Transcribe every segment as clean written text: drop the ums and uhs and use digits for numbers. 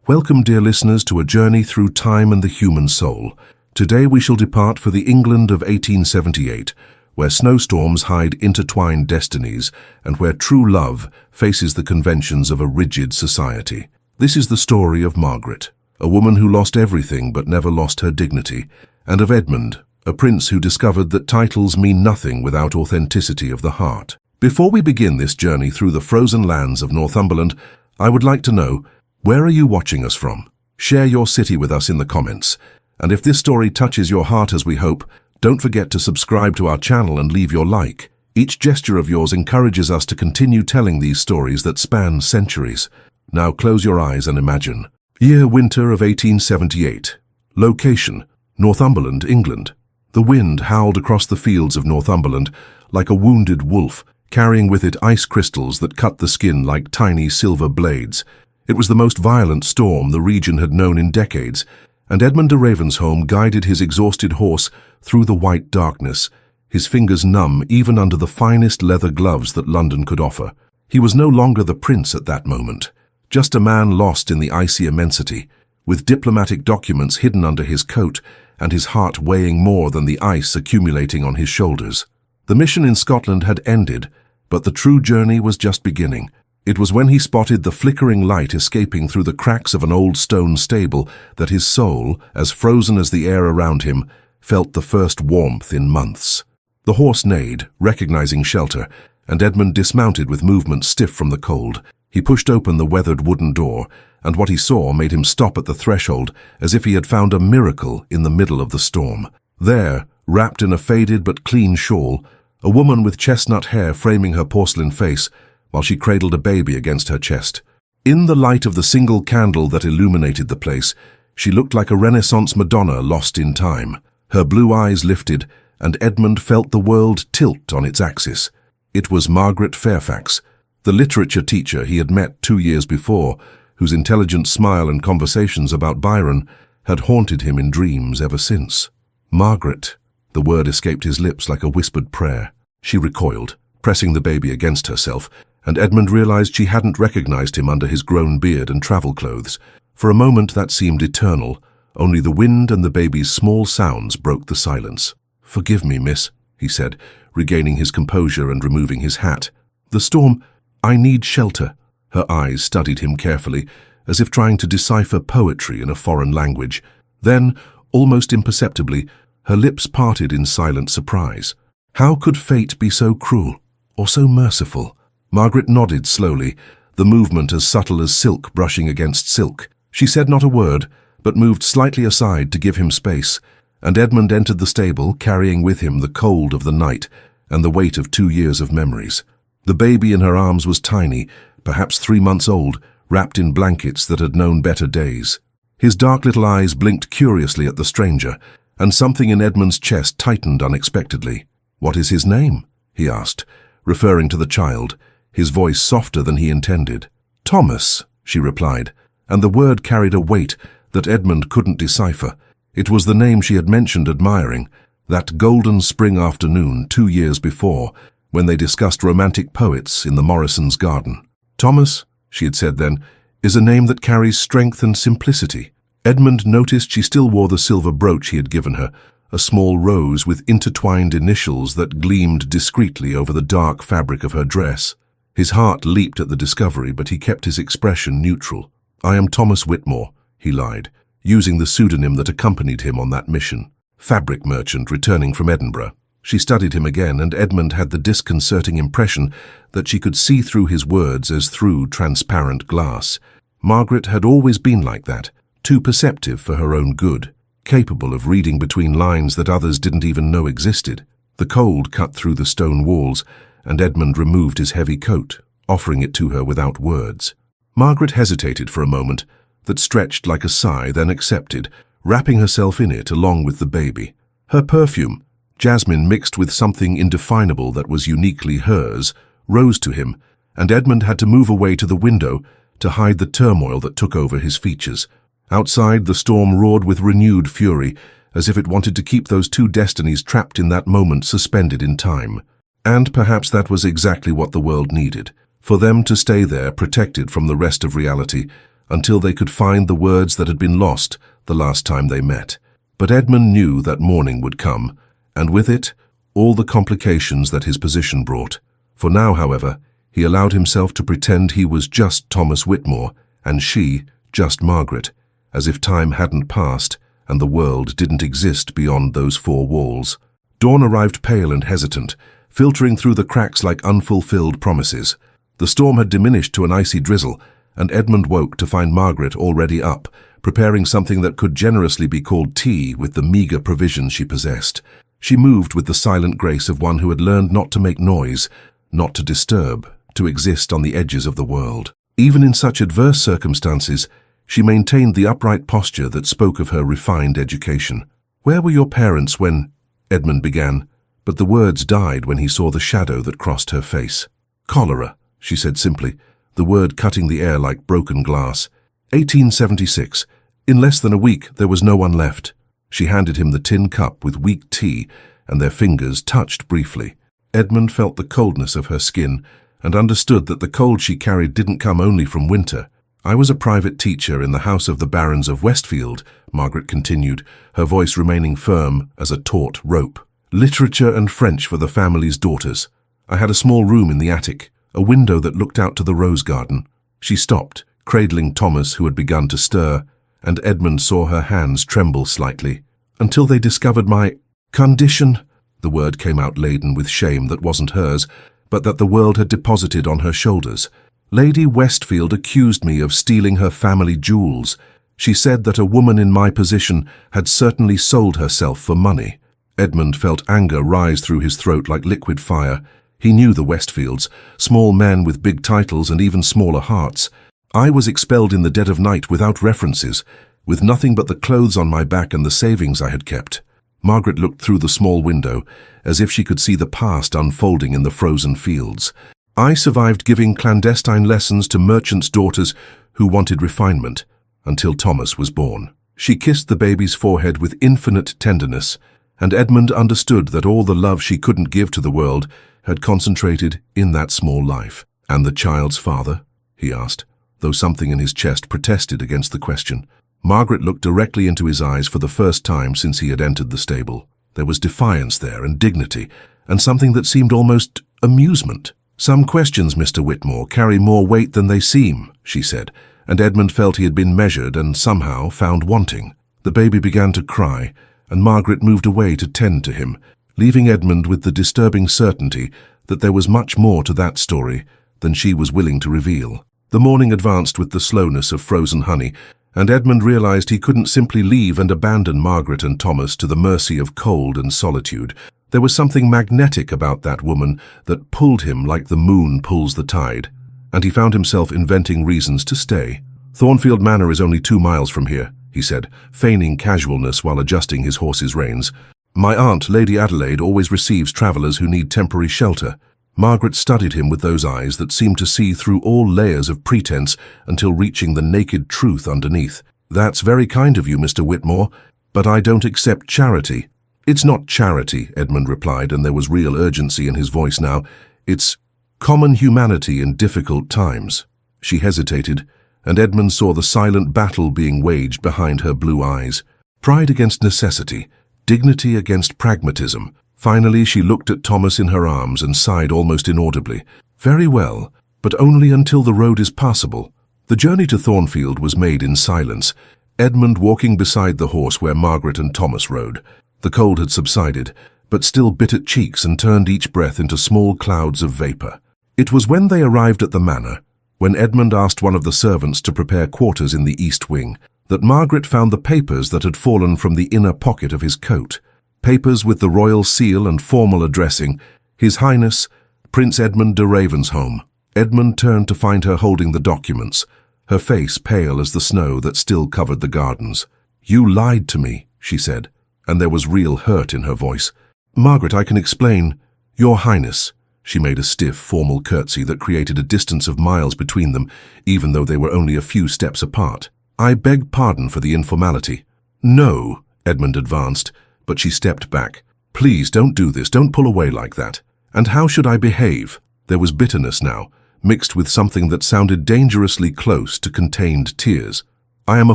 Welcome, dear listeners, to a journey through time and the human soul. Today we shall depart for the England of 1878, where snowstorms hide intertwined destinies and where true love faces the conventions of a rigid society. This is the story of Margaret, a woman who lost everything but never lost her dignity, and of Edmund, a prince who discovered that titles mean nothing without authenticity of the heart. Before we begin this journey through the frozen lands of Northumberland, I would like to know, where are you watching us from? Share your city with us in the comments. And if this story touches your heart as we hope, don't forget to subscribe to our channel and leave your like. Each gesture of yours encourages us to continue telling these stories that span centuries. Now close your eyes and imagine. Year winter of 1878. Location, Northumberland, England. The wind howled across the fields of Northumberland like a wounded wolf, carrying with it ice crystals that cut the skin like tiny silver blades. It was the most violent storm the region had known in decades, and Edmund de Ravensholm guided his exhausted horse through the white darkness, his fingers numb even under the finest leather gloves that London could offer. He was no longer the prince at that moment, just a man lost in the icy immensity, with diplomatic documents hidden under his coat and his heart weighing more than the ice accumulating on his shoulders. The mission in Scotland had ended, but the true journey was just beginning. It was when he spotted the flickering light escaping through the cracks of an old stone stable that his soul, as frozen as the air around him, felt the first warmth in months. The horse neighed, recognizing shelter, and Edmund dismounted with movements stiff from the cold. He pushed open the weathered wooden door, and what he saw made him stop at the threshold as if he had found a miracle in the middle of the storm. There, wrapped in a faded but clean shawl, a woman with chestnut hair framing her porcelain face, while she cradled a baby against her chest. In the light of the single candle that illuminated the place, she looked like a Renaissance Madonna lost in time. Her blue eyes lifted, and Edmund felt the world tilt on its axis. It was Margaret Fairfax, the literature teacher he had met 2 years before, whose intelligent smile and conversations about Byron had haunted him in dreams ever since. Margaret, the word escaped his lips like a whispered prayer. She recoiled, pressing the baby against herself, and Edmund realized she hadn't recognized him under his grown beard and travel clothes. For a moment that seemed eternal. Only the wind and the baby's small sounds broke the silence. "Forgive me, miss," he said, regaining his composure and removing his hat. "The storm, I need shelter." Her eyes studied him carefully, as if trying to decipher poetry in a foreign language. Then, almost imperceptibly, her lips parted in silent surprise. How could fate be so cruel, or so merciful? Margaret nodded slowly, the movement as subtle as silk brushing against silk. She said not a word, but moved slightly aside to give him space, and Edmund entered the stable, carrying with him the cold of the night and the weight of 2 years of memories. The baby in her arms was tiny, perhaps 3 months old, wrapped in blankets that had known better days. His dark little eyes blinked curiously at the stranger, and something in Edmund's chest tightened unexpectedly. "What is his name?" he asked, referring to the child, his voice softer than he intended. "Thomas," she replied, and the word carried a weight that Edmund couldn't decipher. It was the name she had mentioned admiring, that golden spring afternoon 2 years before, when they discussed romantic poets in the Morrisons' garden. "Thomas," she had said then, "is a name that carries strength and simplicity." Edmund noticed she still wore the silver brooch he had given her, a small rose with intertwined initials that gleamed discreetly over the dark fabric of her dress. His heart leaped at the discovery, but he kept his expression neutral. "I am Thomas Whitmore," he lied, using the pseudonym that accompanied him on that mission. Fabric merchant returning from Edinburgh. She studied him again, and Edmund had the disconcerting impression that she could see through his words as through transparent glass. Margaret had always been like that, too perceptive for her own good, capable of reading between lines that others didn't even know existed. The cold cut through the stone walls, and Edmund removed his heavy coat, offering it to her without words. Margaret hesitated for a moment, that stretched like a sigh, then accepted, wrapping herself in it along with the baby. Her perfume, jasmine mixed with something indefinable that was uniquely hers, rose to him, and Edmund had to move away to the window to hide the turmoil that took over his features. Outside, the storm roared with renewed fury, as if it wanted to keep those two destinies trapped in that moment suspended in time. And perhaps that was exactly what the world needed, for them to stay there protected from the rest of reality, until they could find the words that had been lost the last time they met. But Edmund knew that morning would come, and with it, all the complications that his position brought. For now, however, he allowed himself to pretend he was just Thomas Whitmore, and she just Margaret, as if time hadn't passed and the world didn't exist beyond those four walls. Dawn arrived pale and hesitant, filtering through the cracks like unfulfilled promises. The storm had diminished to an icy drizzle, and Edmund woke to find Margaret already up, preparing something that could generously be called tea with the meager provisions she possessed. She moved with the silent grace of one who had learned not to make noise, not to disturb, to exist on the edges of the world. Even in such adverse circumstances, she maintained the upright posture that spoke of her refined education. "Where were your parents when—" Edmund began, but the words died when he saw the shadow that crossed her face. "Cholera," she said simply, the word cutting the air like broken glass. 1876. In less than a week, there was no one left. She handed him the tin cup with weak tea, and their fingers touched briefly. Edmund felt the coldness of her skin, and understood that the cold she carried didn't come only from winter. "I was a private teacher in the house of the Barons of Westfield," Margaret continued, her voice remaining firm as a taut rope. "Literature and French for the family's daughters. I had a small room in the attic, a window that looked out to the rose garden." She stopped, cradling Thomas, who had begun to stir, and Edmund saw her hands tremble slightly. "Until they discovered my condition," the word came out laden with shame that wasn't hers, but that the world had deposited on her shoulders. "Lady Westfield accused me of stealing her family jewels. She said that a woman in my position had certainly sold herself for money." Edmund felt anger rise through his throat like liquid fire. He knew the Westfields, small men with big titles and even smaller hearts. "I was expelled in the dead of night without references, with nothing but the clothes on my back and the savings I had kept." Margaret looked through the small window, as if she could see the past unfolding in the frozen fields. "I survived giving clandestine lessons to merchants' daughters who wanted refinement, until Thomas was born." She kissed the baby's forehead with infinite tenderness, and Edmund understood that all the love she couldn't give to the world had concentrated in that small life. "And the child's father?" he asked, though something in his chest protested against the question. Margaret looked directly into his eyes for the first time since he had entered the stable. There was defiance there, and dignity, and something that seemed almost amusement. "Some questions, Mr. Whitmore, carry more weight than they seem," she said, and Edmund felt he had been measured and somehow found wanting. The baby began to cry, and Margaret moved away to tend to him, leaving Edmund with the disturbing certainty that there was much more to that story than she was willing to reveal. The morning advanced with the slowness of frozen honey, and Edmund realized he couldn't simply leave and abandon Margaret and Thomas to the mercy of cold and solitude. There was something magnetic about that woman that pulled him like the moon pulls the tide, and he found himself inventing reasons to stay. "Thornfield Manor is only 2 miles from here," he said, feigning casualness while adjusting his horse's reins. "My aunt, Lady Adelaide, always receives travellers who need temporary shelter." Margaret studied him with those eyes that seemed to see through all layers of pretense until reaching the naked truth underneath. "That's very kind of you, Mr. Whitmore, but I don't accept charity." "It's not charity," Edmund replied, and there was real urgency in his voice now. "It's common humanity in difficult times." She hesitated, and Edmund saw the silent battle being waged behind her blue eyes. Pride against necessity, dignity against pragmatism. Finally, she looked at Thomas in her arms and sighed almost inaudibly. "Very well, but only until the road is passable." The journey to Thornfield was made in silence, Edmund walking beside the horse where Margaret and Thomas rode. The cold had subsided, but still bit at cheeks and turned each breath into small clouds of vapor. It was when they arrived at the manor, when Edmund asked one of the servants to prepare quarters in the east wing, that Margaret found the papers that had fallen from the inner pocket of his coat. Papers with the royal seal and formal addressing, His Highness, Prince Edmund de Ravensholm. Edmund turned to find her holding the documents, her face pale as the snow that still covered the gardens. "You lied to me," she said, and there was real hurt in her voice. "Margaret, I can explain. Your Highness." She made a stiff, formal curtsy that created a distance of miles between them, even though they were only a few steps apart. "I beg pardon for the informality." "No," Edmund advanced, but she stepped back. "Please, don't do this. Don't pull away like that. And how should I behave?" There was bitterness now, mixed with something that sounded dangerously close to contained tears. "I am a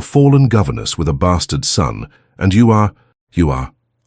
fallen governess with a bastard son, and you are.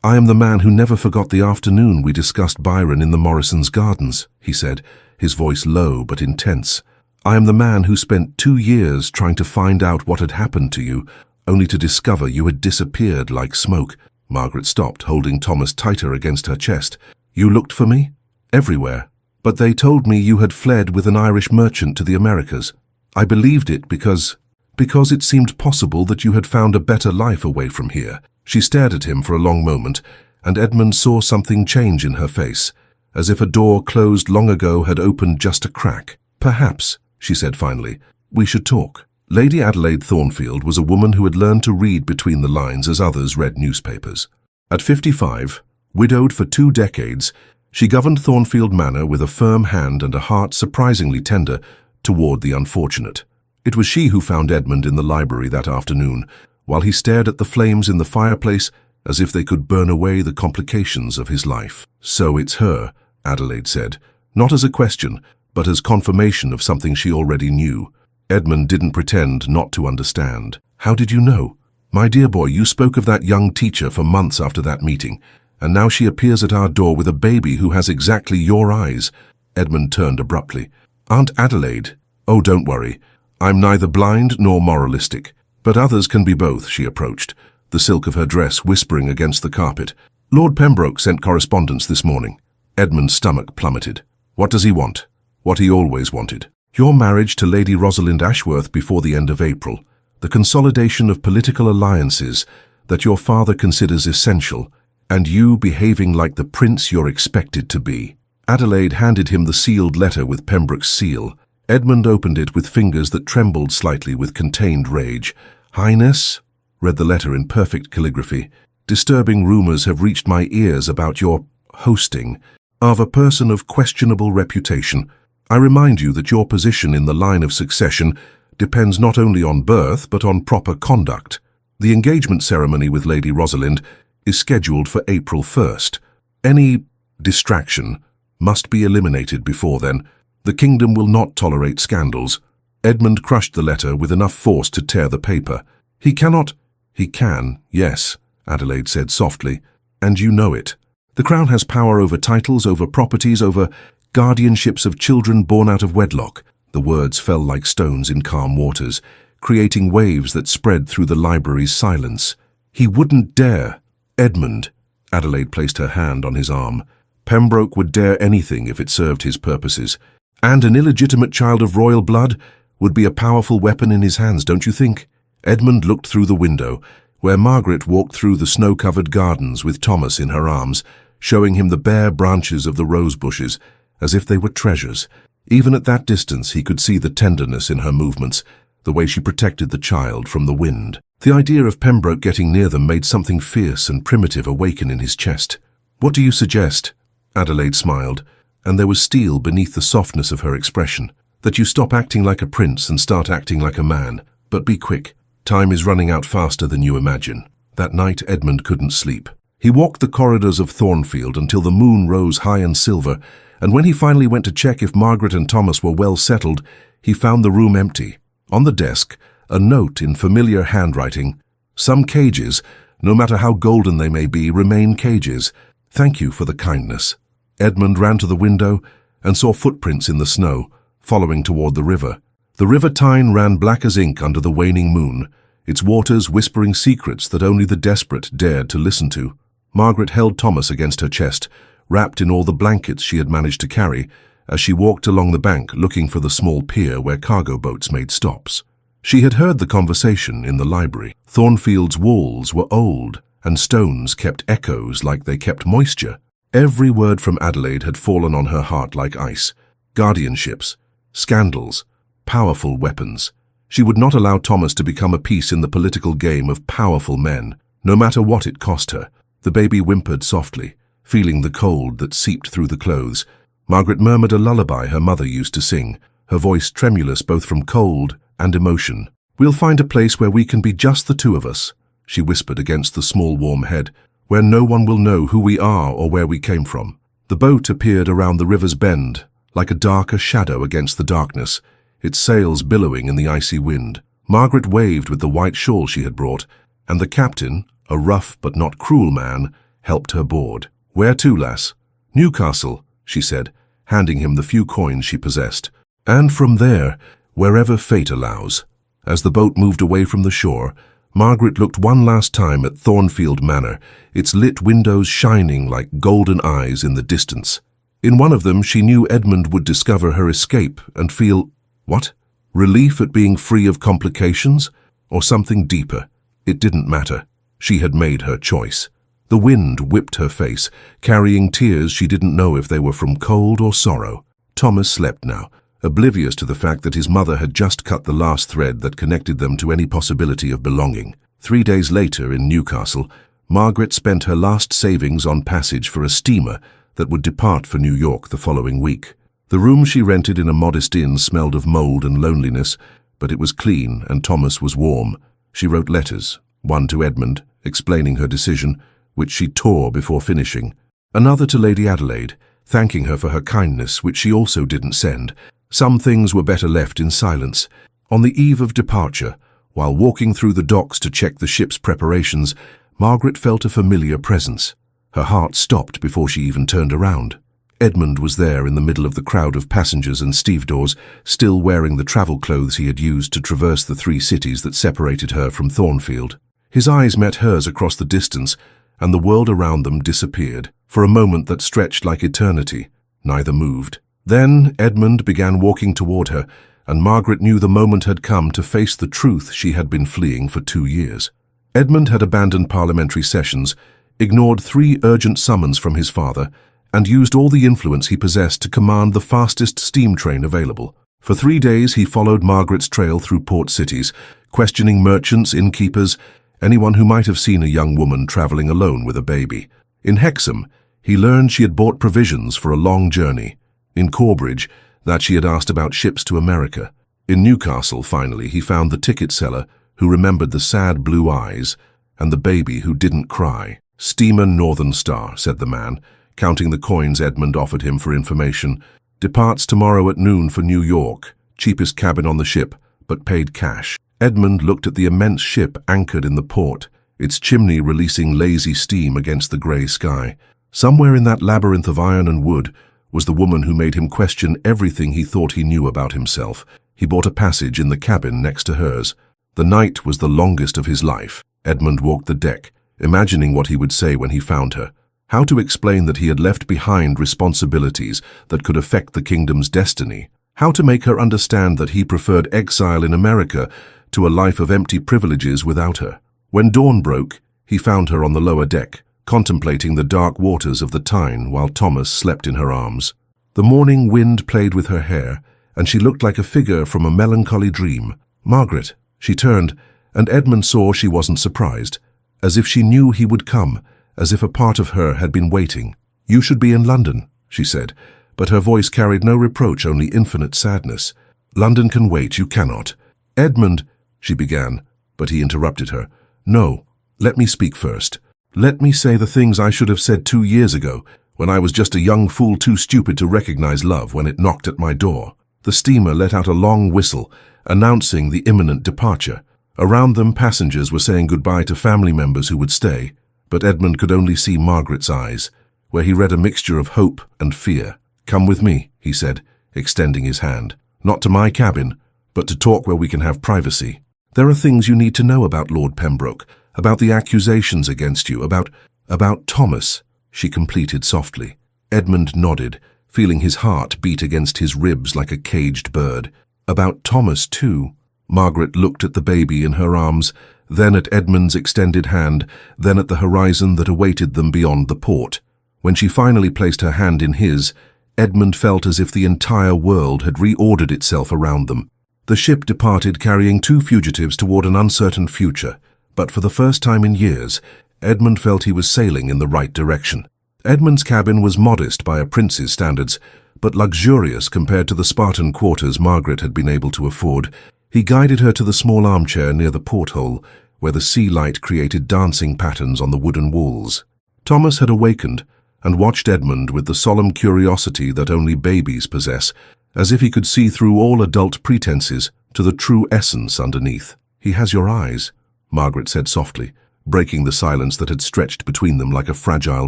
I am the man who never forgot the afternoon we discussed Byron in the Morrisons' gardens," he said, his voice low but intense. "I am the man who spent 2 years trying to find out what had happened to you, only to discover you had disappeared like smoke." Margaret stopped, holding Thomas tighter against her chest. "You looked for me?" "Everywhere. But they told me you had fled with an Irish merchant to the Americas. I believed it because it seemed possible that you had found a better life away from here." She stared at him for a long moment, and Edmund saw something change in her face, as if a door closed long ago had opened just a crack. "Perhaps," she said finally, "we should talk." Lady Adelaide Thornfield was a woman who had learned to read between the lines as others read newspapers. At 55, widowed for 2 decades, she governed Thornfield Manor with a firm hand and a heart surprisingly tender toward the unfortunate. It was she who found Edmund in the library that afternoon, while he stared at the flames in the fireplace as if they could burn away the complications of his life. "So it's her," Adelaide said, not as a question, but as confirmation of something she already knew. Edmund didn't pretend not to understand. "How did you know?" "My dear boy, you spoke of that young teacher for months after that meeting, and now she appears at our door with a baby who has exactly your eyes." Edmund turned abruptly. "Aunt Adelaide." "Oh, don't worry. I'm neither blind nor moralistic. But others can be both," she approached, the silk of her dress whispering against the carpet. "Lord Pembroke sent correspondence this morning." Edmund's stomach plummeted. "What does he want?" "What he always wanted. Your marriage to Lady Rosalind Ashworth before the end of April. The consolidation of political alliances that your father considers essential, and you behaving like the prince you're expected to be." Adelaide handed him the sealed letter with Pembroke's seal. Edmund opened it with fingers that trembled slightly with contained rage. "Highness," read the letter in perfect calligraphy, "disturbing rumors have reached my ears about your hosting of a person of questionable reputation. I remind you that your position in the line of succession depends not only on birth but on proper conduct. The engagement ceremony with Lady Rosalind is scheduled for April 1st. Any distraction must be eliminated before then. The kingdom will not tolerate scandals." Edmund crushed the letter with enough force to tear the paper. "He cannot." "He can, yes," Adelaide said softly, "and you know it. The crown has power over titles, over properties, over guardianships of children born out of wedlock." The words fell like stones in calm waters, creating waves that spread through the library's silence. "He wouldn't dare." "Edmund," Adelaide placed her hand on his arm, "Pembroke would dare anything if it served his purposes. And an illegitimate child of royal blood would be a powerful weapon in his hands, don't you think?" Edmund looked through the window, where Margaret walked through the snow-covered gardens with Thomas in her arms, showing him the bare branches of the rose bushes, as if they were treasures. Even at that distance he could see the tenderness in her movements, the way she protected the child from the wind. The idea of Pembroke getting near them made something fierce and primitive awaken in his chest. "What do you suggest?" Adelaide smiled, and there was steel beneath the softness of her expression. "That you stop acting like a prince and start acting like a man. But be quick. Time is running out faster than you imagine." That night Edmund couldn't sleep. He walked the corridors of Thornfield until the moon rose high and silver, and when he finally went to check if Margaret and Thomas were well settled, he found the room empty. On the desk, a note in familiar handwriting. "Some cages, no matter how golden they may be, remain cages. Thank you for the kindness." Edmund ran to the window and saw footprints in the snow, following toward the river. The River Tyne ran black as ink under the waning moon, its waters whispering secrets that only the desperate dared to listen to. Margaret held Thomas against her chest, wrapped in all the blankets she had managed to carry, as she walked along the bank looking for the small pier where cargo boats made stops. She had heard the conversation in the library. Thornfield's walls were old, and stones kept echoes like they kept moisture. Every word from Adelaide had fallen on her heart like ice. Guardianships, scandals, powerful weapons. She would not allow Thomas to become a piece in the political game of powerful men, no matter what it cost her. The baby whimpered softly, feeling the cold that seeped through the clothes. Margaret murmured a lullaby her mother used to sing, her voice tremulous both from cold and emotion. "We'll find a place where we can be just the two of us," she whispered against the small warm head, "where no one will know who we are or where we came from." The boat appeared around the river's bend, like a darker shadow against the darkness, its sails billowing in the icy wind. Margaret waved with the white shawl she had brought, and the captain, a rough but not cruel man, helped her board. "Where to, lass?" "Newcastle," she said, handing him the few coins she possessed. "And from there, wherever fate allows." As the boat moved away from the shore, Margaret looked one last time at Thornfield Manor, its lit windows shining like golden eyes in the distance. In one of them, she knew Edmund would discover her escape and feel, what? Relief at being free of complications? Or something deeper? It didn't matter. She had made her choice. The wind whipped her face, carrying tears she didn't know if they were from cold or sorrow. Thomas slept now, oblivious to the fact that his mother had just cut the last thread that connected them to any possibility of belonging. 3 days later in Newcastle, Margaret spent her last savings on passage for a steamer that would depart for New York the following week. The room she rented in a modest inn smelled of mold and loneliness, but it was clean and Thomas was warm. She wrote letters, one to Edmund, explaining her decision, which she tore before finishing, another to Lady Adelaide, thanking her for her kindness, which she also didn't send. Some things were better left in silence. On the eve of departure, while walking through the docks to check the ship's preparations, Margaret felt a familiar presence. Her heart stopped before she even turned around. Edmund was there in the middle of the crowd of passengers and stevedores, still wearing the travel clothes he had used to traverse the 3 cities that separated her from Thornfield. His eyes met hers across the distance, and the world around them disappeared. For a moment that stretched like eternity, neither moved. Then Edmund began walking toward her, and Margaret knew the moment had come to face the truth she had been fleeing for 2 years. Edmund had abandoned parliamentary sessions, ignored 3 urgent summons from his father, and used all the influence he possessed to command the fastest steam train available. For 3 days he followed Margaret's trail through port cities, questioning merchants, innkeepers, anyone who might have seen a young woman traveling alone with a baby. In Hexham, he learned she had bought provisions for a long journey. In Corbridge, that she had asked about ships to America. In Newcastle, finally, he found the ticket seller who remembered the sad blue eyes and the baby who didn't cry. "Steamer Northern Star," said the man, counting the coins Edmund offered him for information. "Departs tomorrow at noon for New York. Cheapest cabin on the ship, but paid cash." Edmund looked at the immense ship anchored in the port, its chimney releasing lazy steam against the grey sky. Somewhere in that labyrinth of iron and wood was the woman who made him question everything he thought he knew about himself. He bought a passage in the cabin next to hers. The night was the longest of his life. Edmund walked the deck, imagining what he would say when he found her. How to explain that he had left behind responsibilities that could affect the kingdom's destiny. How to make her understand that he preferred exile in America to a life of empty privileges without her. When dawn broke, he found her on the lower deck, contemplating the dark waters of the Tyne while Thomas slept in her arms. The morning wind played with her hair, and she looked like a figure from a melancholy dream. "Margaret," she turned, and Edmund saw she wasn't surprised, as if she knew he would come, as if a part of her had been waiting. "You should be in London," she said, but her voice carried no reproach, only infinite sadness. "London can wait, you cannot." "Edmund," she began, but he interrupted her. "No, let me speak first. Let me say the things I should have said 2 years ago, when I was just a young fool too stupid to recognize love when it knocked at my door." The steamer let out a long whistle, announcing the imminent departure. Around them, passengers were saying goodbye to family members who would stay, but Edmund could only see Margaret's eyes, where he read a mixture of hope and fear. "Come with me," he said, extending his hand. "Not to my cabin, but to talk where we can have privacy. There are things you need to know about Lord Pembroke, about the accusations against you, about Thomas," she completed softly. Edmund nodded, feeling his heart beat against his ribs like a caged bird. "About Thomas, too." Margaret looked at the baby in her arms, then at Edmund's extended hand, then at the horizon that awaited them beyond the port. When she finally placed her hand in his, Edmund felt as if the entire world had reordered itself around them. The ship departed carrying 2 fugitives toward an uncertain future, but for the first time in years, Edmund felt he was sailing in the right direction. Edmund's cabin was modest by a prince's standards, but luxurious compared to the Spartan quarters Margaret had been able to afford. He guided her to the small armchair near the porthole, where the sea light created dancing patterns on the wooden walls. Thomas had awakened, and watched Edmund with the solemn curiosity that only babies possess, as if he could see through all adult pretenses to the true essence underneath. "He has your eyes," Margaret said softly, breaking the silence that had stretched between them like a fragile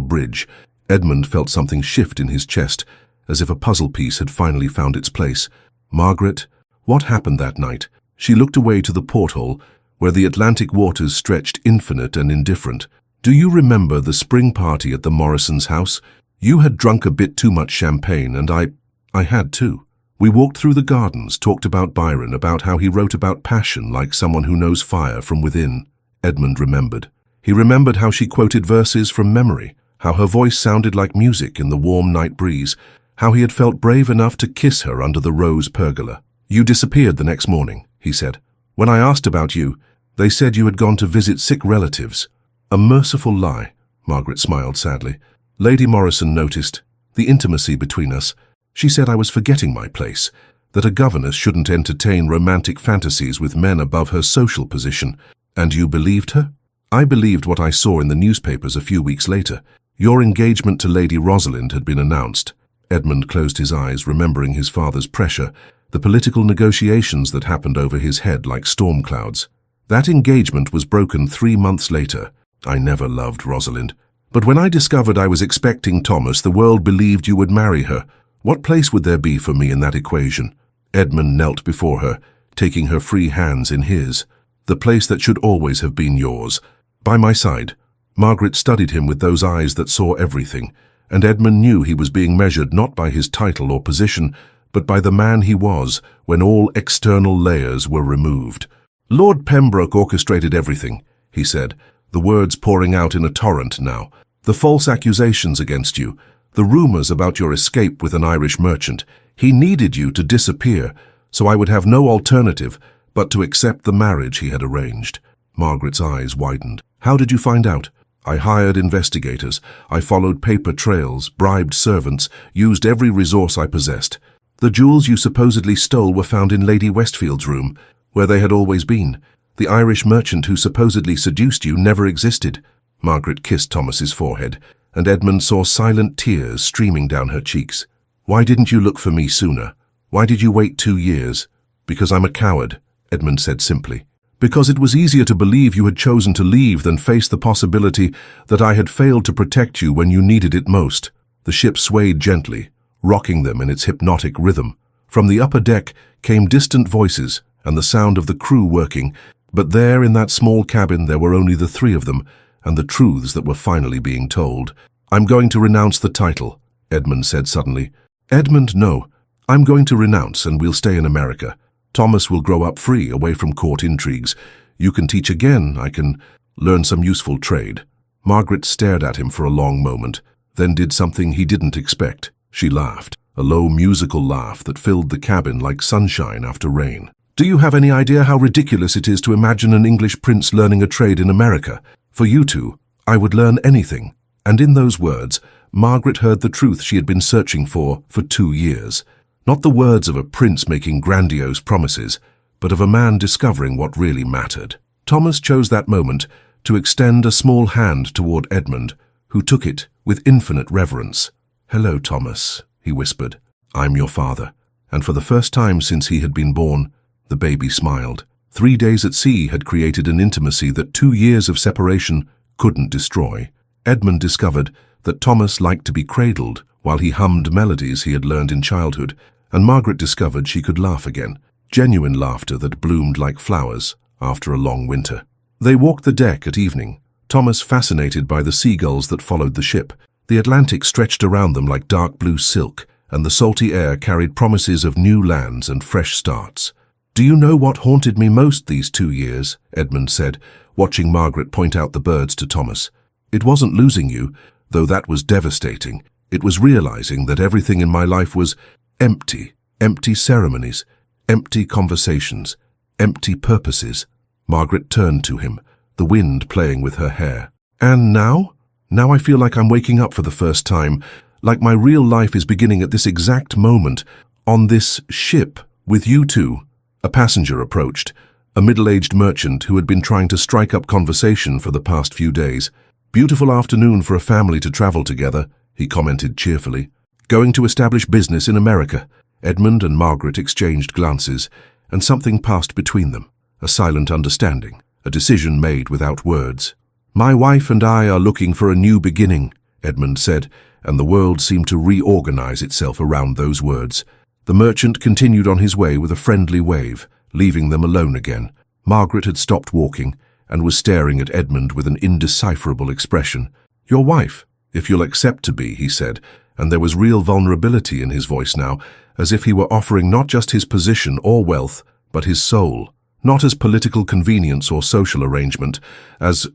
bridge. Edmund felt something shift in his chest, as if a puzzle piece had finally found its place. "Margaret, what happened that night?" She looked away to the porthole, where the Atlantic waters stretched infinite and indifferent. "Do you remember the spring party at the Morrisons' house? You had drunk a bit too much champagne, and I had too. We walked through the gardens, talked about Byron, about how he wrote about passion like someone who knows fire from within." Edmund remembered. He remembered how she quoted verses from memory, how her voice sounded like music in the warm night breeze, how he had felt brave enough to kiss her under the rose pergola. "You disappeared the next morning," he said. "When I asked about you, they said you had gone to visit sick relatives." "A merciful lie," Margaret smiled sadly. "Lady Morrison noticed the intimacy between us. She said I was forgetting my place, that a governess shouldn't entertain romantic fantasies with men above her social position. And you believed her?" "I believed what I saw in the newspapers a few weeks later. Your engagement to Lady Rosalind had been announced." Edmund closed his eyes, remembering his father's pressure, the political negotiations that happened over his head like storm clouds. "That engagement was broken 3 months later. I never loved Rosalind. But when I discovered I was expecting Thomas, the world believed you would marry her. What place would there be for me in that equation?" Edmund knelt before her, taking her free hands in his. "The place that should always have been yours, by my side." Margaret studied him with those eyes that saw everything, and Edmund knew he was being measured not by his title or position, but by the man he was when all external layers were removed. "Lord Pembroke orchestrated everything," he said, the words pouring out in a torrent now. "The false accusations against you, the rumors about your escape with an Irish merchant. He needed you to disappear, so I would have no alternative but to accept the marriage he had arranged." Margaret's eyes widened. "How did you find out?" "I hired investigators. I followed paper trails, bribed servants, used every resource I possessed. The jewels you supposedly stole were found in Lady Westfield's room, where they had always been. The Irish merchant who supposedly seduced you never existed." Margaret kissed Thomas's forehead, and Edmund saw silent tears streaming down her cheeks. "Why didn't you look for me sooner? Why did you wait 2 years?" "Because I'm a coward," Edmund said simply. "Because it was easier to believe you had chosen to leave than face the possibility that I had failed to protect you when you needed it most." The ship swayed gently, rocking them in its hypnotic rhythm. From the upper deck came distant voices and the sound of the crew working, but there in that small cabin there were only the 3 of them, and the truths that were finally being told. "I'm going to renounce the title," Edmund said suddenly. "Edmund, no. I'm going to renounce, and we'll stay in America. Thomas will grow up free, away from court intrigues. You can teach again. I can learn some useful trade." Margaret stared at him for a long moment, then did something he didn't expect. She laughed, a low musical laugh that filled the cabin like sunshine after rain. "Do you have any idea how ridiculous it is to imagine an English prince learning a trade in America? For you two, I would learn anything." And in those words, Margaret heard the truth she had been searching for 2 years. Not the words of a prince making grandiose promises, but of a man discovering what really mattered. Thomas chose that moment to extend a small hand toward Edmund, who took it with infinite reverence. "Hello, Thomas," he whispered. "I'm your father." And for the first time since he had been born, the baby smiled. 3 days at sea had created an intimacy that 2 years of separation couldn't destroy. Edmund discovered that Thomas liked to be cradled while he hummed melodies he had learned in childhood, and Margaret discovered she could laugh again, genuine laughter that bloomed like flowers after a long winter. They walked the deck at evening, Thomas fascinated by the seagulls that followed the ship. The Atlantic stretched around them like dark blue silk, and the salty air carried promises of new lands and fresh starts. "Do you know what haunted me most these 2 years?" Edmund said, watching Margaret point out the birds to Thomas. "It wasn't losing you, though that was devastating. It was realizing that everything in my life was empty. Empty ceremonies, empty conversations, empty purposes." Margaret turned to him, the wind playing with her hair. "And now? Now I feel like I'm waking up for the first time, like my real life is beginning at this exact moment, on this ship, with you two." A passenger approached, a middle-aged merchant who had been trying to strike up conversation for the past few days. "Beautiful afternoon for a family to travel together," he commented cheerfully. Going to establish business in America. Edmund and Margaret exchanged glances, and something passed between them, a silent understanding, a decision made without words. My wife and I are looking for a new beginning, Edmund said, and the world seemed to reorganize itself around those words. The merchant continued on his way with a friendly wave, leaving them alone again. Margaret had stopped walking and was staring at Edmund with an indecipherable expression. Your wife, if you'll accept to be, he said, and there was real vulnerability in his voice now, as if he were offering not just his position or wealth, but his soul, not as political convenience or social arrangement, as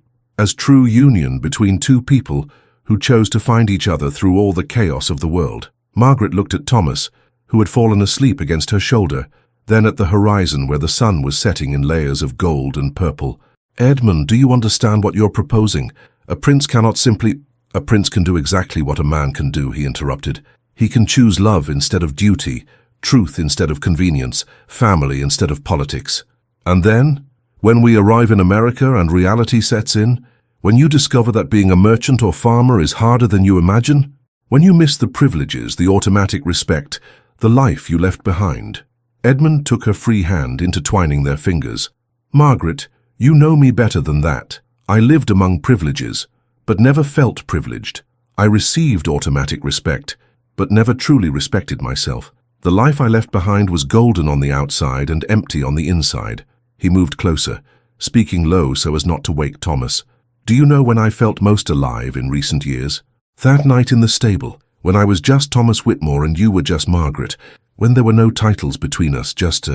true union between two people who chose to find each other through all the chaos of the world. Margaret looked at Thomas, who had fallen asleep against her shoulder, then at the horizon where the sun was setting in layers of gold and purple. Edmund, do you understand what you're proposing? A prince cannot simply— A prince can do exactly what a man can do, he interrupted. He can choose love instead of duty, truth instead of convenience, family instead of politics. And then, when we arrive in America and reality sets in, when you discover that being a merchant or farmer is harder than you imagine, when you miss the privileges, the automatic respect, the life you left behind. Edmund took her free hand, intertwining their fingers. Margaret, you know me better than that. I lived among privileges, but never felt privileged. I received automatic respect, but never truly respected myself. The life I left behind was golden on the outside and empty on the inside. He moved closer, speaking low so as not to wake Thomas. Do you know when I felt most alive in recent years? That night in the stable, when I was just Thomas Whitmore and you were just Margaret, when there were no titles between us, just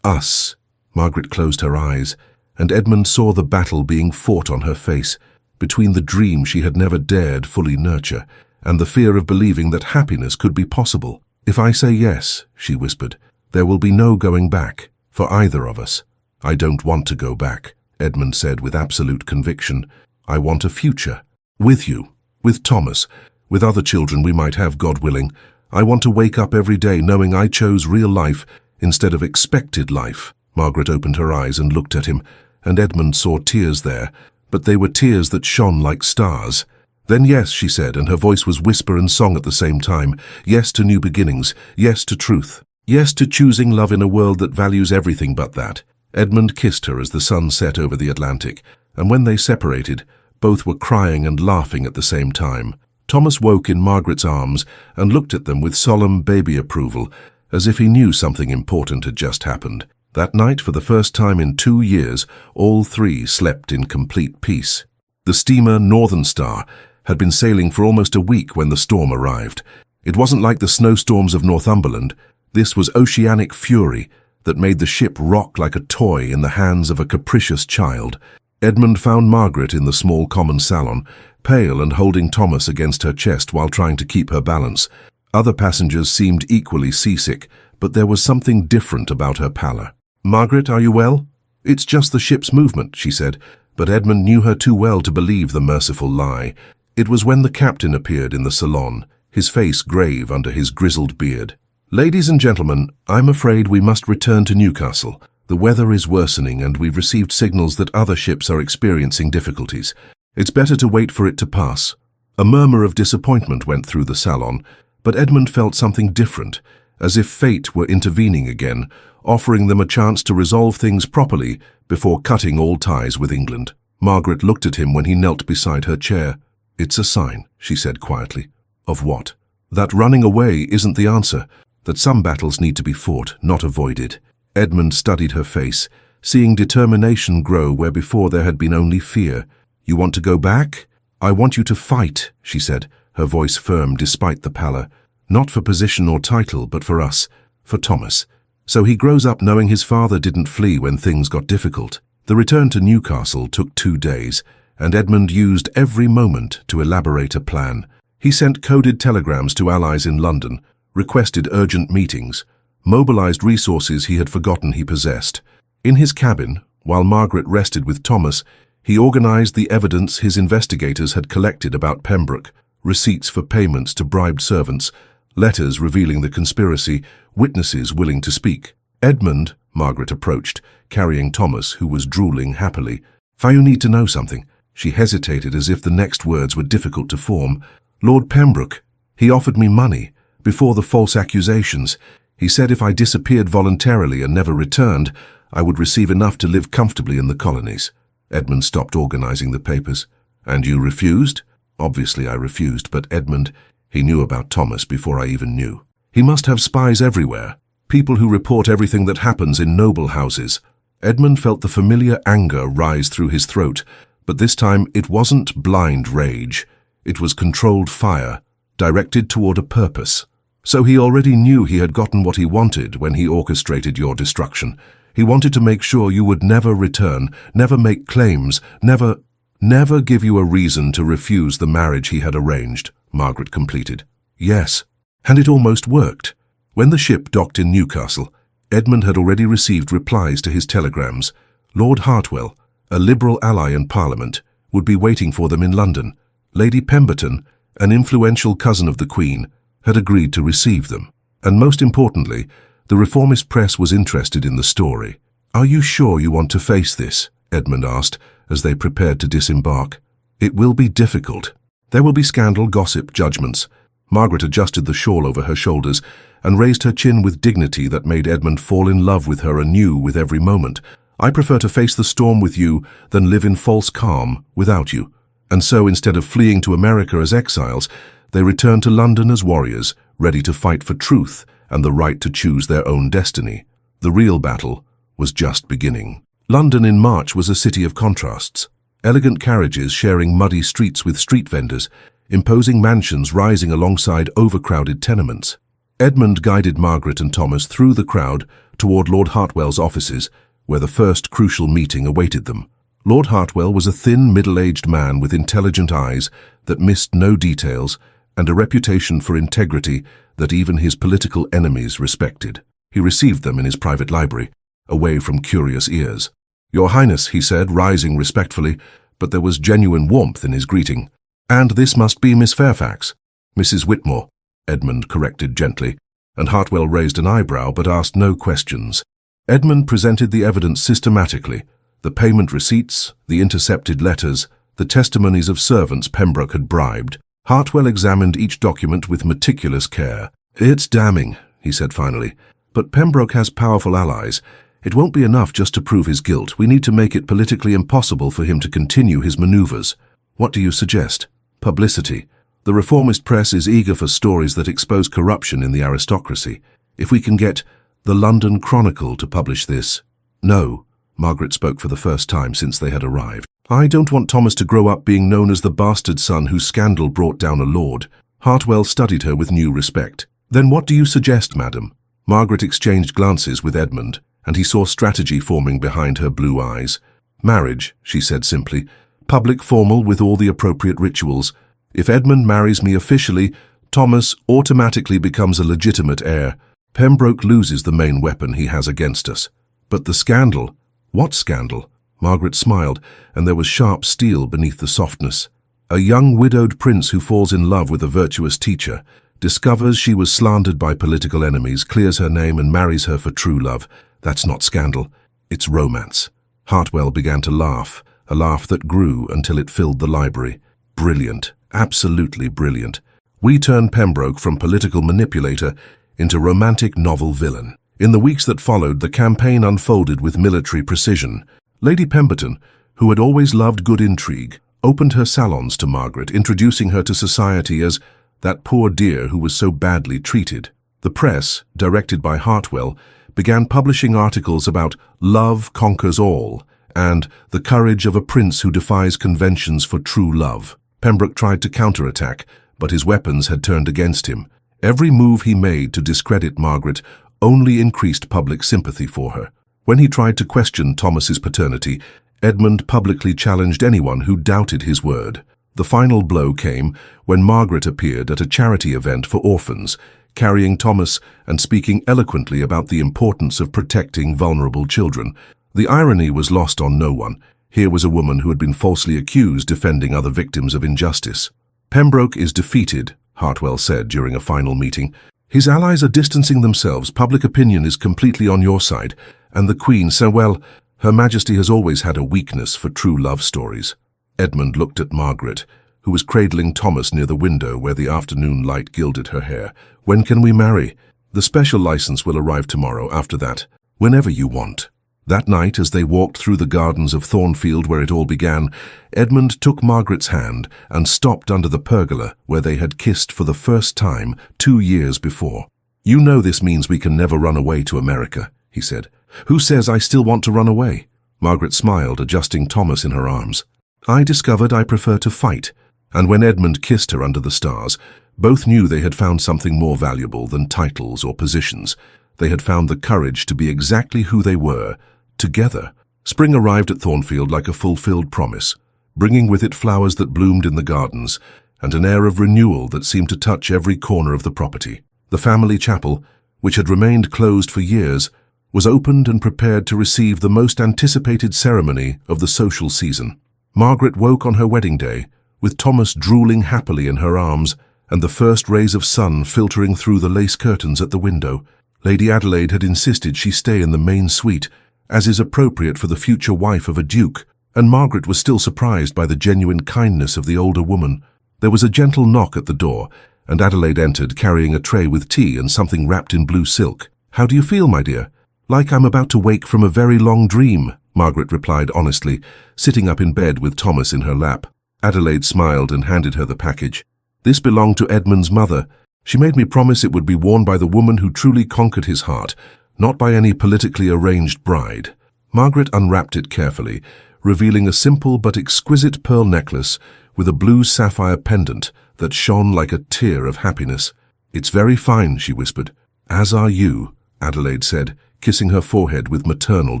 us. Margaret closed her eyes, and Edmund saw the battle being fought on her face, between the dream she had never dared fully nurture, and the fear of believing that happiness could be possible. If I say yes, she whispered, there will be no going back, for either of us. I don't want to go back, Edmund said with absolute conviction. I want a future. With you, with Thomas, with other children we might have, God willing. I want to wake up every day knowing I chose real life instead of expected life. Margaret opened her eyes and looked at him, and Edmund saw tears there, but they were tears that shone like stars. Then yes, she said, and her voice was whisper and song at the same time. Yes to new beginnings. Yes to truth. Yes to choosing love in a world that values everything but that. Edmund kissed her as the sun set over the Atlantic, and when they separated, both were crying and laughing at the same time. Thomas woke in Margaret's arms and looked at them with solemn baby approval, as if he knew something important had just happened. That night, for the first time in 2 years, all three slept in complete peace. The steamer Northern Star had been sailing for almost a week when the storm arrived. It wasn't like the snowstorms of Northumberland. This was oceanic fury that made the ship rock like a toy in the hands of a capricious child. Edmund found Margaret in the small common salon, pale and holding Thomas against her chest while trying to keep her balance. Other passengers seemed equally seasick, but there was something different about her pallor. Margaret, are you well? It's just the ship's movement, she said, but Edmund knew her too well to believe the merciful lie. It was when the captain appeared in the salon, his face grave under his grizzled beard. Ladies and gentlemen, I'm afraid we must return to Newcastle. The weather is worsening and we've received signals that other ships are experiencing difficulties. It's better to wait for it to pass. A murmur of disappointment went through the salon, but Edmund felt something different, as if fate were intervening again, offering them a chance to resolve things properly before cutting all ties with England. Margaret looked at him when he knelt beside her chair. It's a sign, she said quietly. Of what? That running away isn't the answer, that some battles need to be fought, not avoided. Edmund studied her face, seeing determination grow where before there had been only fear. You want to go back? I want you to fight, she said, her voice firm despite the pallor. Not for position or title, but for us, for Thomas. So he grows up knowing his father didn't flee when things got difficult. The return to Newcastle took 2 days, and Edmund used every moment to elaborate a plan. He sent coded telegrams to allies in London, requested urgent meetings, mobilized resources he had forgotten he possessed. In his cabin, while Margaret rested with Thomas, he organized the evidence his investigators had collected about Pembroke, receipts for payments to bribed servants, letters revealing the conspiracy, witnesses willing to speak. Edmund, Margaret approached, carrying Thomas, who was drooling happily. You need to know something. She hesitated as if the next words were difficult to form. Lord Pembroke, He offered me money, before the false accusations. He said if I disappeared voluntarily and never returned, I would receive enough to live comfortably in the colonies. Edmund stopped organizing the papers. And you refused? Obviously I refused, but Edmund, he knew about Thomas before I even knew. He must have spies everywhere, people who report everything that happens in noble houses. Edmund felt the familiar anger rise through his throat, but this time it wasn't blind rage. It was controlled fire, directed toward a purpose. So he already knew he had gotten what he wanted when he orchestrated your destruction. He wanted to make sure you would never return, never make claims, never give you a reason to refuse the marriage he had arranged, Margaret completed. Yes, and it almost worked. When the ship docked in Newcastle, Edmund had already received replies to his telegrams. Lord Hartwell, a Liberal ally in Parliament, would be waiting for them in London. Lady Pemberton, an influential cousin of the Queen, had agreed to receive them. And most importantly, the reformist press was interested in the story. "Are you sure you want to face this?" Edmund asked, as they prepared to disembark. "It will be difficult. There will be scandal, gossip, judgments." Margaret adjusted the shawl over her shoulders and raised her chin with dignity that made Edmund fall in love with her anew with every moment. "I prefer to face the storm with you than live in false calm without you." And so, instead of fleeing to America as exiles, they returned to London as warriors, ready to fight for truth and the right to choose their own destiny. The real battle was just beginning. London in March was a city of contrasts. Elegant carriages sharing muddy streets with street vendors, imposing mansions rising alongside overcrowded tenements. Edmund guided Margaret and Thomas through the crowd toward Lord Hartwell's offices, where the first crucial meeting awaited them. Lord Hartwell was a thin, middle-aged man with intelligent eyes that missed no details and a reputation for integrity that even his political enemies respected. He received them in his private library, away from curious ears. "Your Highness," he said, rising respectfully, but there was genuine warmth in his greeting. "And this must be Miss Fairfax." "Mrs. Whitmore," Edmund corrected gently, and Hartwell raised an eyebrow but asked no questions. Edmund presented the evidence systematically, the payment receipts, the intercepted letters, the testimonies of servants Pembroke had bribed. Hartwell examined each document with meticulous care. "It's damning," he said finally, "but Pembroke has powerful allies. It won't be enough just to prove his guilt. We need to make it politically impossible for him to continue his maneuvers. What do you suggest?" "Publicity. The reformist press is eager for stories that expose corruption in the aristocracy. If we can get the London Chronicle to publish this." "No," Margaret spoke for the first time since they had arrived. "I don't want Thomas to grow up being known as the bastard son whose scandal brought down a lord." Hartwell studied her with new respect. "Then what do you suggest, madam?" Margaret exchanged glances with Edmund, and he saw strategy forming behind her blue eyes. "Marriage," she said simply. "Public, formal, with all the appropriate rituals. If Edmund marries me officially, Thomas automatically becomes a legitimate heir. Pembroke loses the main weapon he has against us." "But the scandal." "What scandal?" Margaret smiled, and there was sharp steel beneath the softness. "A young widowed prince who falls in love with a virtuous teacher, discovers she was slandered by political enemies, clears her name and marries her for true love. That's not scandal. It's romance." Hartwell began to laugh, a laugh that grew until it filled the library. "Brilliant, absolutely brilliant. We turn Pembroke from political manipulator into romantic novel villain." In the weeks that followed, the campaign unfolded with military precision. Lady Pemberton, who had always loved good intrigue, opened her salons to Margaret, introducing her to society as that poor dear who was so badly treated. The press, directed by Hartwell, began publishing articles about "Love Conquers All" and "The Courage of a Prince Who Defies Conventions for True Love." Pembroke tried to counterattack, but his weapons had turned against him. Every move he made to discredit Margaret only increased public sympathy for her. When he tried to question Thomas's paternity, Edmund publicly challenged anyone who doubted his word. The final blow came when Margaret appeared at a charity event for orphans, carrying Thomas and speaking eloquently about the importance of protecting vulnerable children. The irony was lost on no one. Here was a woman who had been falsely accused defending other victims of injustice. "Pembroke is defeated," Hartwell said during a final meeting. "His allies are distancing themselves. Public opinion is completely on your side. And the Queen, so well, Her Majesty has always had a weakness for true love stories." Edmund looked at Margaret, who was cradling Thomas near the window where the afternoon light gilded her hair. "When can we marry?" "The special license will arrive tomorrow. After that, whenever you want." That night, as they walked through the gardens of Thornfield where it all began, Edmund took Margaret's hand and stopped under the pergola where they had kissed for the first time 2 years before. "You know this means we can never run away to America," he said. "Who says I still want to run away?" Margaret smiled, adjusting Thomas in her arms. "I discovered I prefer to fight." And when Edmund kissed her under the stars, both knew they had found something more valuable than titles or positions. They had found the courage to be exactly who they were, together. Spring arrived at Thornfield like a fulfilled promise, bringing with it flowers that bloomed in the gardens and an air of renewal that seemed to touch every corner of the property. The family chapel, which had remained closed for years, was opened and prepared to receive the most anticipated ceremony of the social season. Margaret woke on her wedding day, with Thomas drooling happily in her arms and the first rays of sun filtering through the lace curtains at the window. Lady Adelaide had insisted she stay in the main suite, as is appropriate for the future wife of a duke, and Margaret was still surprised by the genuine kindness of the older woman. There was a gentle knock at the door, and Adelaide entered carrying a tray with tea and something wrapped in blue silk. "How do you feel, my dear?" "Like I'm about to wake from a very long dream," Margaret replied honestly, sitting up in bed with Thomas in her lap. Adelaide smiled and handed her the package. "This belonged to Edmund's mother. She made me promise it would be worn by the woman who truly conquered his heart, not by any politically arranged bride." Margaret unwrapped it carefully, revealing a simple but exquisite pearl necklace with a blue sapphire pendant that shone like a tear of happiness. "It's very fine," she whispered. "As are you," Adelaide said, kissing her forehead with maternal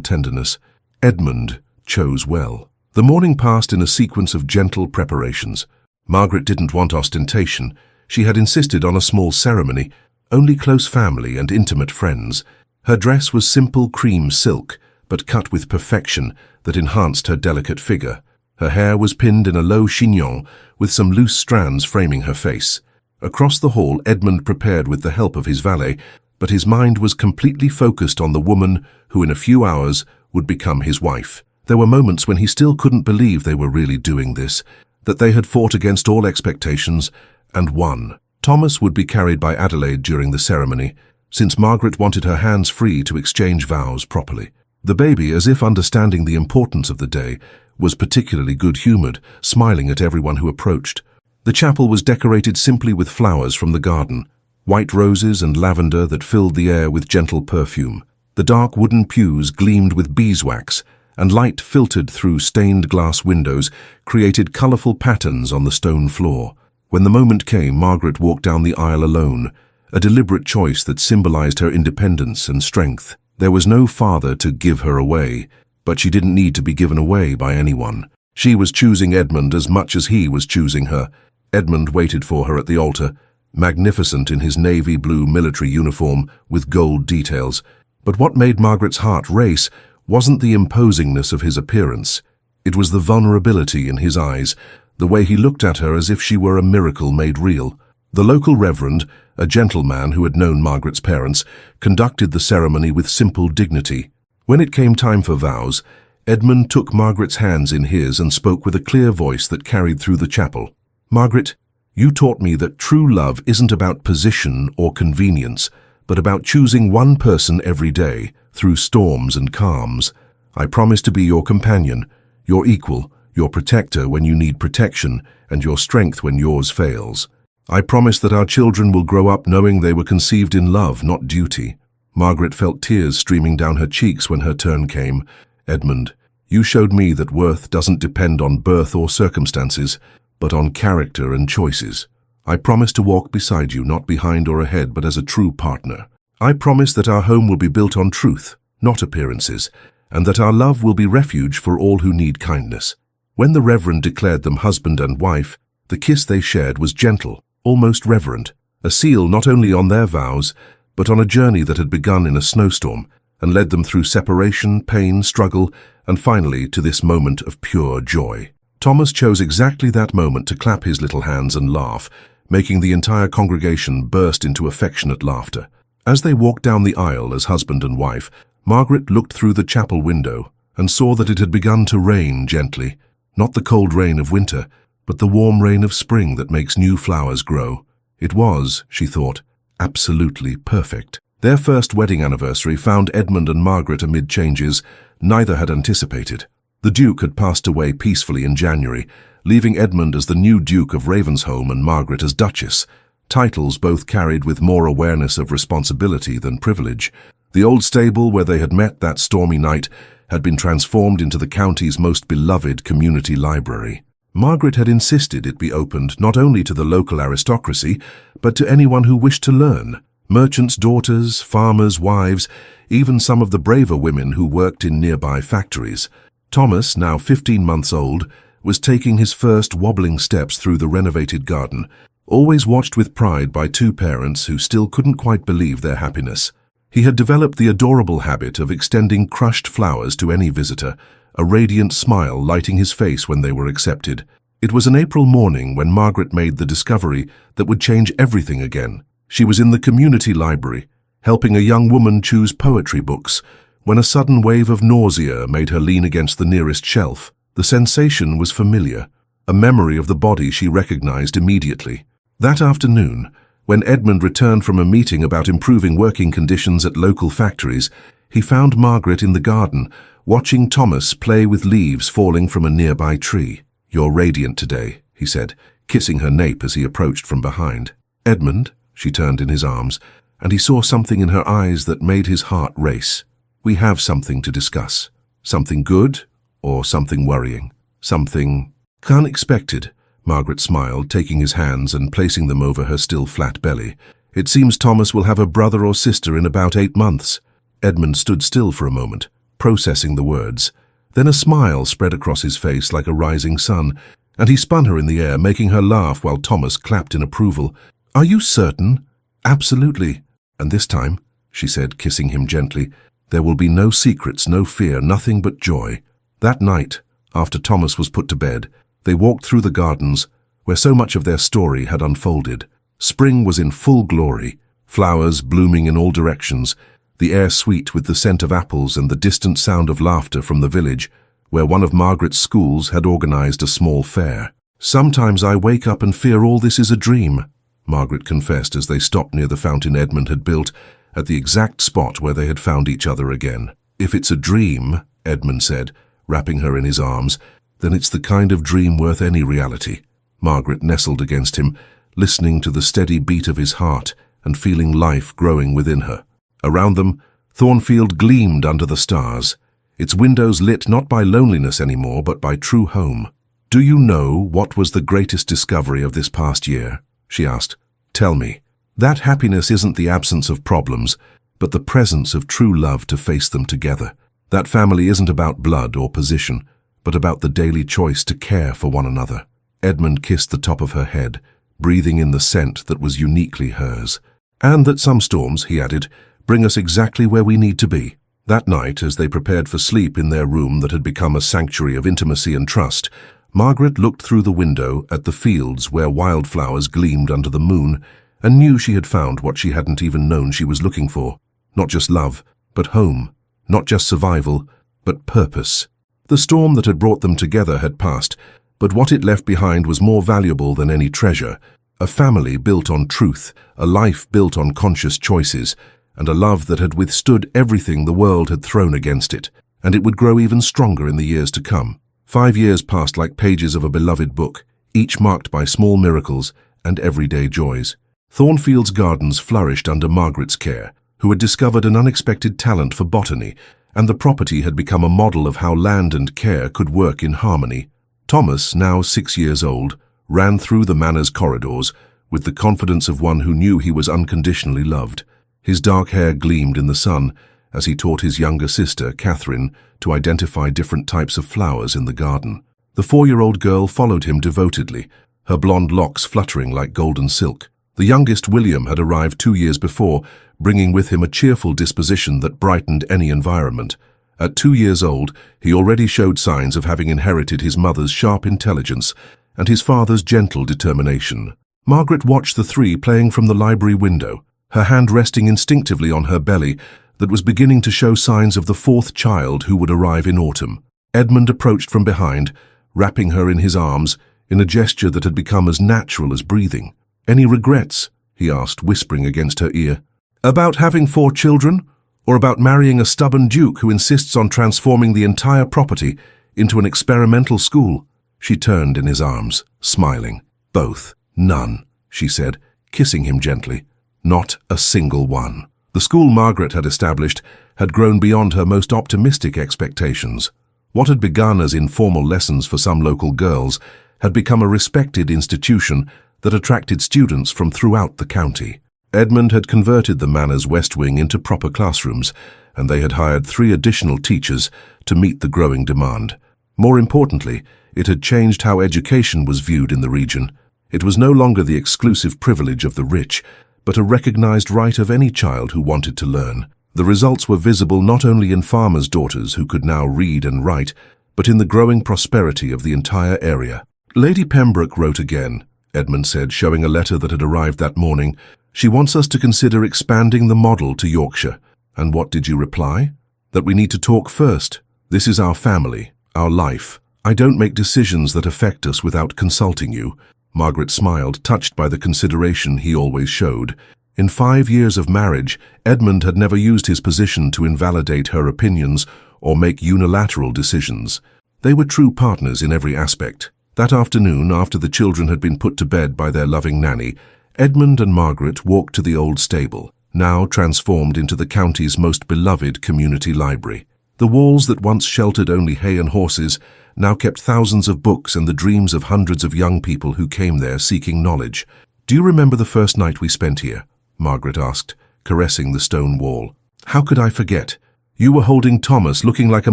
tenderness. Edmund chose well. The morning passed in a sequence of gentle preparations. Margaret didn't want ostentation. She had insisted on a small ceremony, only close family and intimate friends. Her dress was simple cream silk, but cut with perfection that enhanced her delicate figure. Her hair was pinned in a low chignon, with some loose strands framing her face. Across the hall, Edmund prepared with the help of his valet, but his mind was completely focused on the woman who in a few hours would become his wife. There were moments when he still couldn't believe they were really doing this, that they had fought against all expectations and won. Thomas would be carried by Adelaide during the ceremony, since Margaret wanted her hands free to exchange vows properly. The baby, as if understanding the importance of the day, was particularly good-humored, smiling at everyone who approached. The chapel was decorated simply with flowers from the garden, white roses and lavender that filled the air with gentle perfume. The dark wooden pews gleamed with beeswax, and light filtered through stained glass windows created colorful patterns on the stone floor. When the moment came, Margaret walked down the aisle alone, a deliberate choice that symbolized her independence and strength. There was no father to give her away, but she didn't need to be given away by anyone. She was choosing Edmund as much as he was choosing her. Edmund waited for her at the altar, magnificent in his navy blue military uniform with gold details. But what made Margaret's heart race wasn't the imposingness of his appearance. It was the vulnerability in his eyes, the way he looked at her as if she were a miracle made real. The local reverend, a gentleman who had known Margaret's parents, conducted the ceremony with simple dignity. When it came time for vows, Edmund took Margaret's hands in his and spoke with a clear voice that carried through the chapel. "Margaret, you taught me that true love isn't about position or convenience, but about choosing one person every day, through storms and calms. I promise to be your companion, your equal, your protector when you need protection, and your strength when yours fails. I promise that our children will grow up knowing they were conceived in love, not duty." Margaret felt tears streaming down her cheeks when her turn came. "Edmund, you showed me that worth doesn't depend on birth or circumstances, but on character and choices. I promise to walk beside you, not behind or ahead, but as a true partner. I promise that our home will be built on truth, not appearances, and that our love will be refuge for all who need kindness." When the Reverend declared them husband and wife, the kiss they shared was gentle, almost reverent, a seal not only on their vows, but on a journey that had begun in a snowstorm and led them through separation, pain, struggle, and finally to this moment of pure joy. Thomas chose exactly that moment to clap his little hands and laugh, making the entire congregation burst into affectionate laughter. As they walked down the aisle as husband and wife, Margaret looked through the chapel window and saw that it had begun to rain gently, not the cold rain of winter, but the warm rain of spring that makes new flowers grow. It was, she thought, absolutely perfect. Their first wedding anniversary found Edmund and Margaret amid changes neither had anticipated. The Duke had passed away peacefully in January, leaving Edmund as the new Duke of Ravensholm and Margaret as Duchess, titles both carried with more awareness of responsibility than privilege. The old stable where they had met that stormy night had been transformed into the county's most beloved community library. Margaret had insisted it be opened not only to the local aristocracy, but to anyone who wished to learn. Merchants' daughters, farmers' wives, even some of the braver women who worked in nearby factories. Thomas, now 15 months old, was taking his first wobbling steps through the renovated garden, always watched with pride by two parents who still couldn't quite believe their happiness. He had developed the adorable habit of extending crushed flowers to any visitor, a radiant smile lighting his face when they were accepted. It was an April morning when Margaret made the discovery that would change everything again. She was in the community library, helping a young woman choose poetry books, when a sudden wave of nausea made her lean against the nearest shelf. The sensation was familiar, a memory of the body she recognized immediately. That afternoon, when Edmund returned from a meeting about improving working conditions at local factories, he found Margaret in the garden, watching Thomas play with leaves falling from a nearby tree. "You're radiant today," he said, kissing her nape as he approached from behind. "Edmund," she turned in his arms, and he saw something in her eyes that made his heart race. "We have something to discuss. Something good, or something worrying. Something unexpected." Margaret smiled, taking his hands and placing them over her still flat belly. "It seems Thomas will have a brother or sister in about 8 months. Edmund stood still for a moment, processing the words. Then a smile spread across his face like a rising sun, and he spun her in the air, making her laugh while Thomas clapped in approval. "Are you certain?" "Absolutely. And this time," she said, kissing him gently, "there will be no secrets, no fear, nothing but joy." That night, after Thomas was put to bed, they walked through the gardens where so much of their story had unfolded. Spring was in full glory, flowers blooming in all directions, the air sweet with the scent of apples and the distant sound of laughter from the village, where one of Margaret's schools had organized a small fair. "Sometimes I wake up and fear all this is a dream," Margaret confessed as they stopped near the fountain Edmund had built, at the exact spot where they had found each other again. "If it's a dream," Edmund said, wrapping her in his arms, "then it's the kind of dream worth any reality." Margaret nestled against him, listening to the steady beat of his heart and feeling life growing within her. Around them, Thornfield gleamed under the stars, its windows lit not by loneliness anymore, but by true home. "Do you know what was the greatest discovery of this past year?" she asked. "Tell me. That happiness isn't the absence of problems, but the presence of true love to face them together. That family isn't about blood or position, but about the daily choice to care for one another." Edmund kissed the top of her head, breathing in the scent that was uniquely hers. "And that some storms," he added, "bring us exactly where we need to be." That night, as they prepared for sleep in their room that had become a sanctuary of intimacy and trust, Margaret looked through the window at the fields where wildflowers gleamed under the moon and knew she had found what she hadn't even known she was looking for. Not just love, but home. Not just survival, but purpose. The storm that had brought them together had passed, but what it left behind was more valuable than any treasure. A family built on truth, a life built on conscious choices, and a love that had withstood everything the world had thrown against it, and it would grow even stronger in the years to come. 5 years passed like pages of a beloved book, each marked by small miracles and everyday joys. Thornfield's gardens flourished under Margaret's care, who had discovered an unexpected talent for botany, and the property had become a model of how land and care could work in harmony. Thomas, now 6 years old, ran through the manor's corridors with the confidence of one who knew he was unconditionally loved. His dark hair gleamed in the sun as he taught his younger sister, Catherine, to identify different types of flowers in the garden. The 4-year-old girl followed him devotedly, her blonde locks fluttering like golden silk. The youngest, William, had arrived 2 years before, bringing with him a cheerful disposition that brightened any environment. At 2 years old, he already showed signs of having inherited his mother's sharp intelligence and his father's gentle determination. Margaret watched the three playing from the library window, her hand resting instinctively on her belly that was beginning to show signs of the 4th child who would arrive in autumn. Edmund approached from behind, wrapping her in his arms, in a gesture that had become as natural as breathing. "Any regrets?" he asked, whispering against her ear. "About having 4 children? Or about marrying a stubborn duke who insists on transforming the entire property into an experimental school?" She turned in his arms, smiling. "Both. None," she said, kissing him gently. "Not a single one." The school Margaret had established had grown beyond her most optimistic expectations. What had begun as informal lessons for some local girls had become a respected institution that attracted students from throughout the county. Edmund had converted the manor's west wing into proper classrooms, and they had hired 3 additional teachers to meet the growing demand. More importantly, it had changed how education was viewed in the region. It was no longer the exclusive privilege of the rich, but a recognized right of any child who wanted to learn. The results were visible not only in farmers' daughters who could now read and write, but in the growing prosperity of the entire area. "Lady Pembroke wrote again," Edmund said, showing a letter that had arrived that morning. "She wants us to consider expanding the model to Yorkshire." "And what did you reply?" "That we need to talk first. This is our family, our life. I don't make decisions that affect us without consulting you." Margaret smiled, touched by the consideration he always showed. In 5 years of marriage, Edmund had never used his position to invalidate her opinions or make unilateral decisions. They were true partners in every aspect. That afternoon, after the children had been put to bed by their loving nanny, Edmund and Margaret walked to the old stable, now transformed into the county's most beloved community library. The walls that once sheltered only hay and horses now kept thousands of books and the dreams of hundreds of young people who came there seeking knowledge. "Do you remember the first night we spent here?" Margaret asked, caressing the stone wall. "How could I forget? You were holding Thomas, looking like a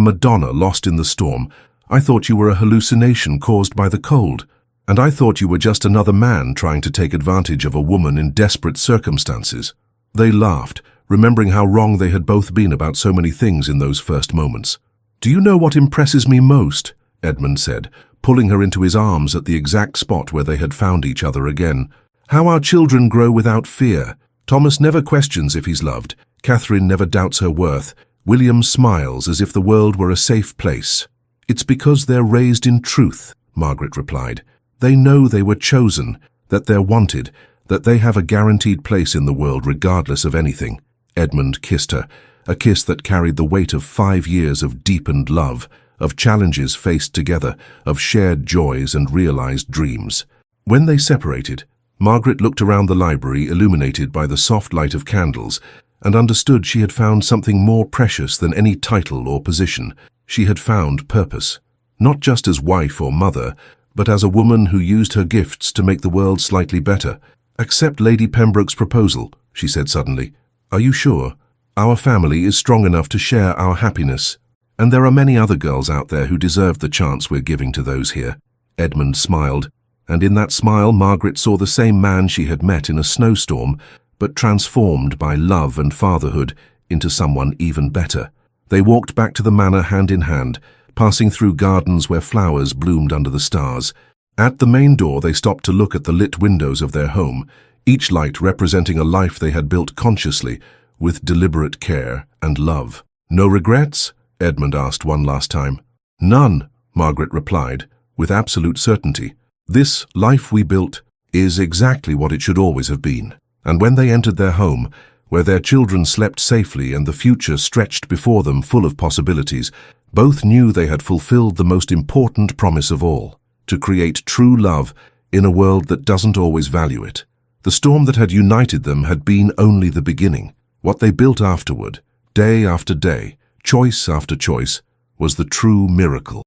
Madonna lost in the storm. I thought you were a hallucination caused by the cold. And I thought you were just another man trying to take advantage of a woman in desperate circumstances." They laughed, remembering how wrong they had both been about so many things in those first moments. "Do you know what impresses me most?" Edmund said, pulling her into his arms at the exact spot where they had found each other again. "How our children grow without fear. Thomas never questions if he's loved. Catherine never doubts her worth. William smiles as if the world were a safe place." "It's because they're raised in truth," Margaret replied. "They know they were chosen, that they're wanted, that they have a guaranteed place in the world regardless of anything." Edmund kissed her, a kiss that carried the weight of 5 years of deepened love, of challenges faced together, of shared joys and realized dreams. When they separated, Margaret looked around the library illuminated by the soft light of candles and understood she had found something more precious than any title or position. She had found purpose, not just as wife or mother, but as a woman who used her gifts to make the world slightly better. "Accept Lady Pembroke's proposal," she said suddenly. "Are you sure? Our family is strong enough to share our happiness. And there are many other girls out there who deserve the chance we're giving to those here." Edmund smiled, and in that smile Margaret saw the same man she had met in a snowstorm, but transformed by love and fatherhood into someone even better. They walked back to the manor hand in hand, passing through gardens where flowers bloomed under the stars. At the main door they stopped to look at the lit windows of their home, each light representing a life they had built consciously, with deliberate care and love. "No regrets?" Edmund asked one last time. "None," Margaret replied, with absolute certainty. "This life we built is exactly what it should always have been." And when they entered their home, where their children slept safely and the future stretched before them full of possibilities, both knew they had fulfilled the most important promise of all, to create true love in a world that doesn't always value it. The storm that had united them had been only the beginning. What they built afterward, day after day, choice after choice, was the true miracle.